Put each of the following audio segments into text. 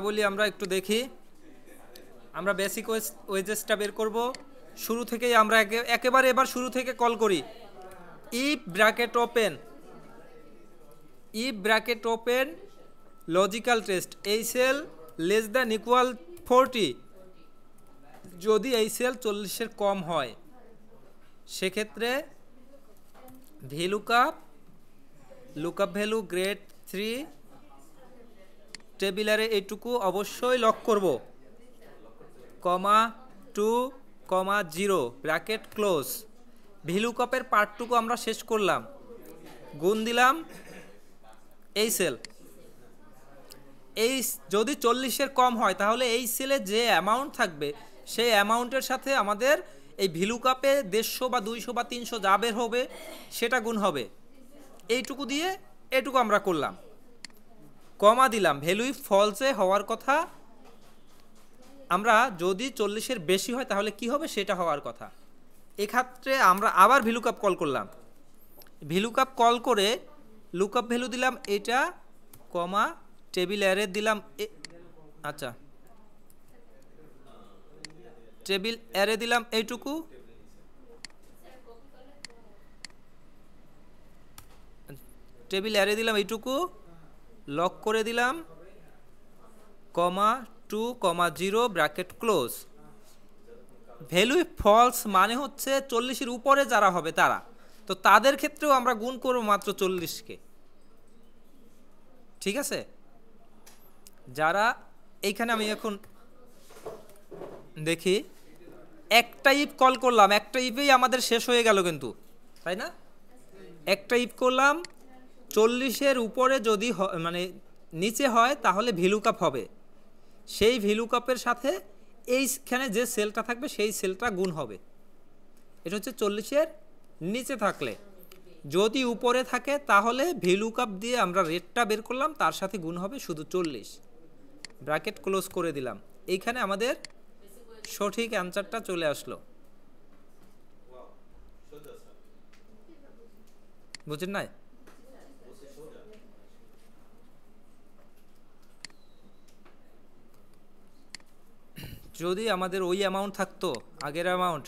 বলি আমরা একটু দেখি। আমরা বেসিক ওয়েজেসটা বের করব। শুরু থেকেই আমরা একেবারে এবার শুরু থেকে কল করি। If bracket open logical test এই সেল লেস দ্যান ইকুয়াল 40, যদি এই সেল 40-এর কম হয় সেক্ষেত্রে লুকআপ ভ্যালু গ্রেড 3 টেবিলারে এইটুকু অবশ্যই লক করব, কমা 2, 0 ব্র্যাকেট ক্লোজ। ভিলুকপের পার্টটুকু আমরা শেষ করলাম, গুণ দিলাম এই সেল। এই যদি 40-এর কম হয় তাহলে এই সেলে যে অ্যামাউন্ট থাকবে সেই অ্যামাউন্টের সাথে আমাদের এই ভিলুকপে 150 বা 200 বা 300 যা বের হবে সেটা গুণ হবে। এইটুকু দিয়ে এটুকু আমরা করলাম, কমা দিলাম। ভ্যালু ফলসে হওয়ার কথা, আমরা যদি 40-এর বেশি হয় তাহলে কি হবে সেটা হওয়ার কথা। এক্ষেত্রে আমরা আবার ভিলুকআপ কল করলাম। ভিলুকআপ কল করে লুকআপ ভ্যালু দিলাম এটা, কমা টেবিল অ্যারে দিলাম আচ্ছা টেবিল অ্যারে দিলাম এইটুকু, টেবিল অ্যারে দিলাম এইটুকু, লক করে দিলাম, কমা 2, 0 ব্র্যাকেট ক্লোজ। ভ্যালু ফলস মানে হচ্ছে 40-এর উপরে যারা হবে তারা, তো তাদের ক্ষেত্রেও আমরা গুণ করব মাত্র 40-কে। ঠিক আছে, যারা এইখানে আমি এখন দেখি একটা ইফ কল করলাম, একটা ইফেই আমাদের শেষ হয়ে গেল কিন্তু, তাই না? একটা ইফ করলাম, 40-এর উপরে যদি মানে নিচে হয় তাহলে ভিলুকআপ হবে, সেই ভিলুকআপের সাথে এইখানে যে সেলটা থাকবে সেই সেলটা গুণ হবে। এটা হচ্ছে 40-এর নিচে থাকলে। যদি উপরে থাকে তাহলে ভিলুকআপ দিয়ে আমরা রেটটা বের করলাম, তার সাথে গুণ হবে শুধু 40, ব্র্যাকেট ক্লোজ করে দিলাম। এইখানে আমাদের সঠিক অ্যান্সারটা চলে আসলো। বুঝছেন না? যদি আমাদের ওই অ্যামাউন্ট থাকতো আগের অ্যামাউন্ট,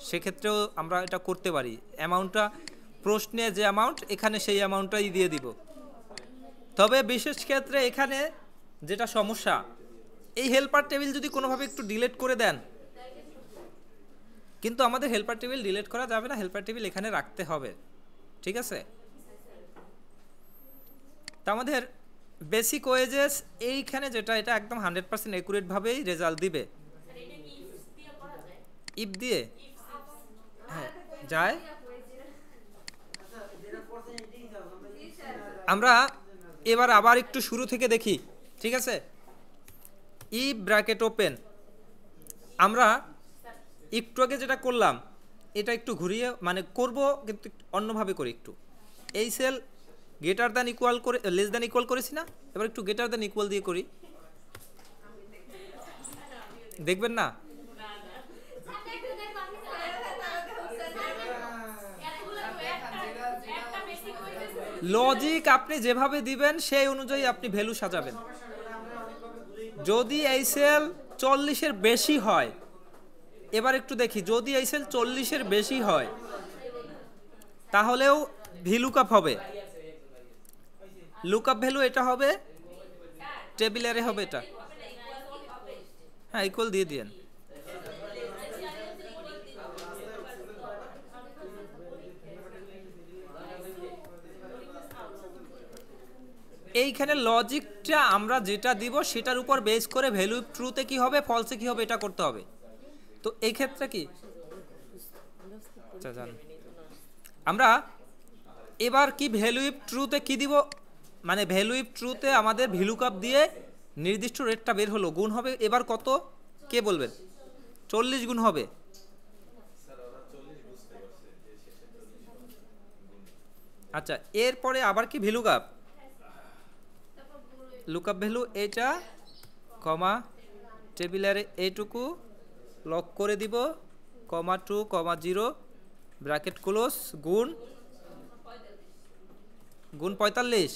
সেক্ষেত্রেও আমরা এটা করতে পারি। অ্যামাউন্টটা প্রশ্নে যে অ্যামাউন্ট এখানে সেই অ্যামাউন্টটাই দিয়ে দিব। তবে বিশেষ ক্ষেত্রে এখানে যেটা সমস্যা, এই হেল্পার টেবিল যদি কোনোভাবে একটু ডিলিট করে দেন, কিন্তু আমাদের হেল্পার টেবিল ডিলিট করা যাবে না, হেল্পার টেবিল এখানে রাখতে হবে। ঠিক আছে, তা আমাদের বেসিক ওয়েজেস এইখানে যেটা, এটা একদম 100% অ্যাকুরেটভাবেই রেজাল্ট দিবে। ইফ দিয়ে হ্যাঁ যায়। আমরা এবার আবার একটু শুরু থেকে দেখি। ঠিক আছে, ইফ ব্র্যাকেট ওপেন, আমরা একটু আগে যেটা করলাম এটা একটু ঘুরিয়ে মানে করব, কিন্তু অন্যভাবে করি একটু। এই সেল গ্রেটার দ্যান ইকুয়াল করে লেস দ্যান ইকুয়াল করেছি না, এবার একটু গ্রেটার দ্যান ইকুয়াল দিয়ে করি, দেখবেন না? লজিক আপনি যেভাবে দিবেন সেই অনুযায়ী আপনি ভ্যালু সাজাবেন। যদি এই সেল 40-এর বেশি হয়, এবার একটু দেখি, যদি এই সেল 40-এর বেশি হয় তাহলেও ভিলুকআপ হবে। লুকআপ ভ্যালু এটা হবে, টেবিল অ্যারে হবে এটা। হ্যাঁ, ইকুয়াল দিয়ে দিন। এইখানে লজিকটা আমরা যেটা দিব সেটার উপর বেস করে ভ্যালু ট্রুতে কি হবে, ফলসে কি হবে এটা করতে হবে। তো এই ক্ষেত্রে কি আমরা এবার কি ভ্যালু ইফ ট্রুতে কি দিব, মানে ভ্যালু ইফ ট্রুতে আমাদের ভিলুকআপ দিয়ে নির্দিষ্ট রেটটা বের হলো, গুণ হবে এবার কত কে বলবেন? 40 গুণ হবে। আচ্ছা, এরপরে আবার কি ভিলুকআপ, লুকআপ ভ্যালু এটা, কমা টেবিলারে এইটুকু লক করে দিব, কমা 2, 0 ব্র্যাকেট ক্লোজ, গুণ 45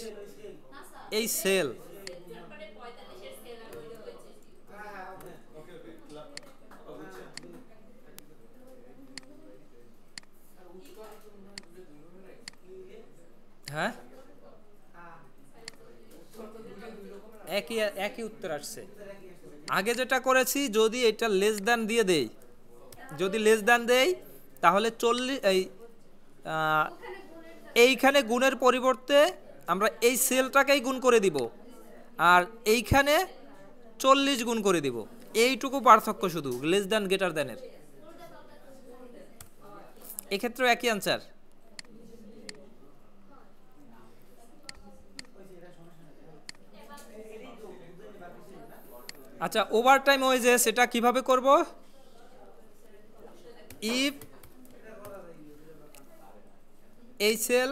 এই সেল একই একই উত্তর আসছে। আগে যেটা করেছি, যদি এটা লেস দ্যান দিয়ে দেই, যদি লেস দ্যান দেই তাহলে 40 এইখানে গুণের পরিবর্তে আমরা এই সেলটাকেই গুণ করে দিব, আর এইখানে 40 গুণ করে দিব। এইটুকু পার্থক্য শুধু লেস দ্যান গ্রেটার দ্যানের। এক্ষেত্রেও একই আনসার। আচ্ছা, ওভারটাইম ওয়েজেস সেটা কিভাবে করব? ইফ এই cell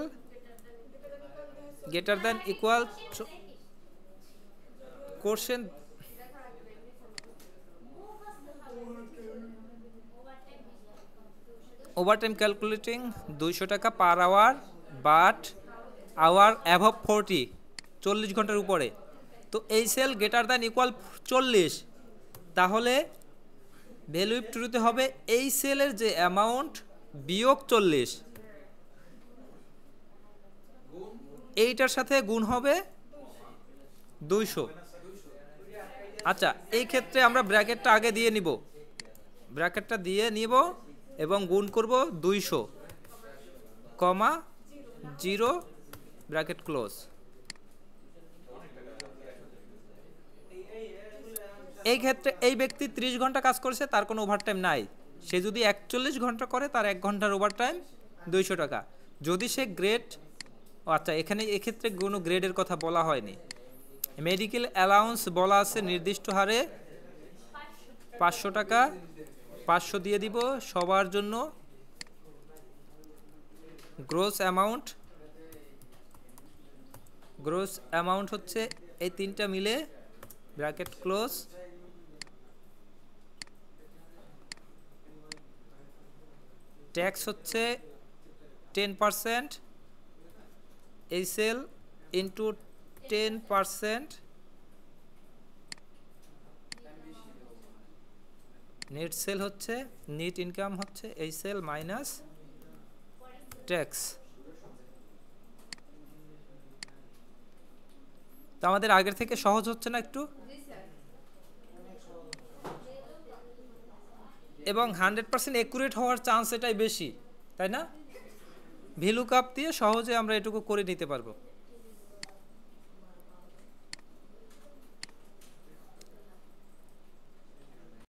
greater than equal question, overtime calculating 200 টাকা per hour, but hour above 40, 40 ঘন্টার উপরে। তো এই সেল গ্রেটার দ্যান ইকুয়াল 40, তাহলে ভ্যালু ইফ ট্রুতে হবে এই সেলের যে অ্যামাউন্ট বিয়োগ 40, এইটার সাথে গুণ হবে 200। আচ্ছা, এই ক্ষেত্রে আমরা ব্র্যাকেটটা আগে দিয়ে নিব, ব্র্যাকেটটা দিয়ে নিব এবং গুণ করব 200, কমা 0, ব্র্যাকেট ক্লোজ। এই ক্ষেত্রে এই ব্যক্তি 30 ঘন্টা কাজ করেছে, তার কোনো ওভারটাইম নাই। সে যদি 41 ঘন্টা করে, তার 1 ঘন্টার ওভারটাইম 200 টাকা। যদি সে গ্রেড, আচ্ছা এখানে এক্ষেত্রে কোনো গ্রেডের কথা বলা হয়নি। মেডিকেল অ্যালাউন্স বলা আছে নির্দিষ্ট হারে 500 টাকা, 500 দিয়ে দিব সবার জন্য। গ্রোস অ্যামাউন্ট হচ্ছে এই তিনটা মিলে, ব্র্যাকেট ক্লোজ। ট্যাক্স হচ্ছে 10%, এই সেল ইন্টু 10%, নেট সেল হচ্ছে, নেট ইনকাম হচ্ছে এই সেল মাইনাস ট্যাক্স। তো আমাদের আগের থেকে সহজ হচ্ছে না একটু? এবং 100% অ্যাকুরেট হওয়ার চান্স এটাই বেশি, তাই না? ভ্যালু কাপ দিয়ে সহজে আমরা এটুকু করে নিতে পারবো।